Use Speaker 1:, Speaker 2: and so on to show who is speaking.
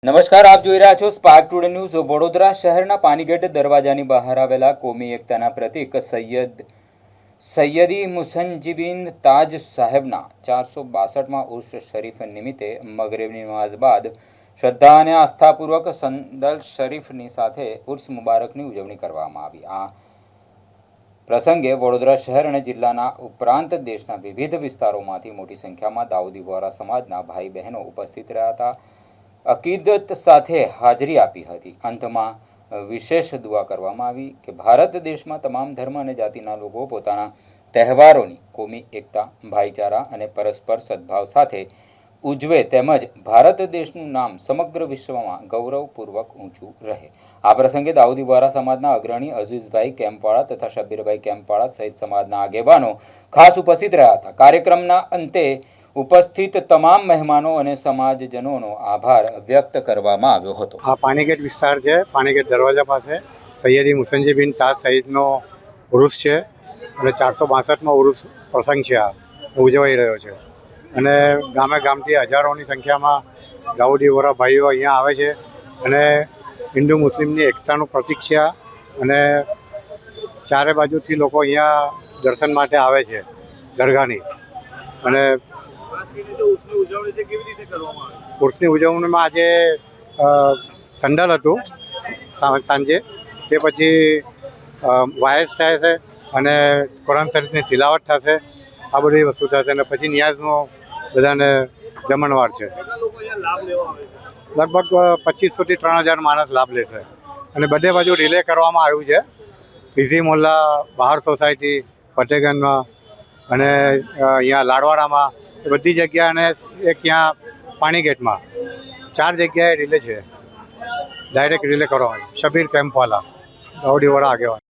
Speaker 1: નમસ્કાર, આપ જોઈ રહ્યા છો સ્પાર્ક ટુડે ન્યૂઝ। વડોદરા શહેરના પાનીગેટ દરવાજાની બહાર આવેલા કોમી એકતાના પ્રતીક સૈયદી મુસંજીબીન તાજ સાહેબના 462માં ઉર્સ શરીફ નિમિત્તે મગરિબની નમાઝ બાદ શ્રદ્ધા અને આસ્થાપૂર્વક સંદલ શરીફની સાથે ઉર્સ મુબારકની ઉજવણી કરવામાં આવી। આ પ્રસંગે વડોદરા શહેર અને જિલ્લાના ઉપરાંત દેશના વિવિધ વિસ્તારોમાંથી મોટી સંખ્યામાં દાઉદી વોરા સમાજના ભાઈ બહેનો ઉપસ્થિત રહ્યા હતા। અકીદત સાથે હાજરી આપી હતી। અંતમાં વિશેષ દુઆ કરવામાં આવી કે ભારત દેશમાં તમામ ધર્મ અને જાતિના લોકો પોતાના તહેવારોની કોમી એકતા, ભાઈચારા અને પરસ્પર સદભાવ સાથે ઉજવે તેમજ ભારત દેશનું નામ સમગ્ર વિશ્વમાં ગૌરવપૂર્વક ઊંચું રહે। આ પ્રસંગે દાઉદી વોરા સમાજના અગ્રણી અઝીઝભાઈ કેમ્પવાળા તથા શબ્બીરભાઈ કેમ્પવાળા સહિત સમાજના આગેવાનો ખાસ ઉપસ્થિત રહ્યા હતા। કાર્યક્રમના અંતે ઉપસ્થિત તમામ મહેમાનો અને સમાજજનોનો આભાર વ્યક્ત કરવામાં આવ્યો હતો।
Speaker 2: આ પાનીગેટ વિસ્તાર છે, પાનીગેટ દરવાજા પાસે સૈયદી મુસંજીબીન તાજ સહિતનો ઉરુસ છે અને 462મો ઉરુસ પ્રસંગ છે આ ઉજવાઈ રહ્યો છે અને ગામે ગામથી હજારોની સંખ્યામાં દાઉદી વોરા ભાઈઓ અહીંયા આવે છે અને હિન્દુ મુસ્લિમની એકતાનું પ્રતીક છે અને ચારે બાજુથી લોકો અહીંયા દર્શન માટે આવે છે દરગાહની। અને ઉર્સની ઉજવણીમાં આજે સંડલ હતું સાંજે, તે પછી વાયસ થશે અને કુરાન શરીફની તિલાવત થશે, આ બધી વસ્તુ થશે અને પછી નિયાઝનો બધાને જમણવાર છે। લગભગ 2500થી 3000 માણસ લાભ લેશે અને બધે બાજુ રિલે કરવામાં આવ્યું છે। ઇઝી મોલ્લા, બહાર સોસાયટી, ફતેગંજમાં અને અહીંયા લાડવાડામાં બધી જગ્યા અને એક ત્યાં પાણીગેટમાં 4 જગ્યાએ રિલે છે, ડાયરેક્ટ રિલે કરવામાં। શબ્બીર કેમ્પવાલા, દાઉદી વોરા આગેવાન।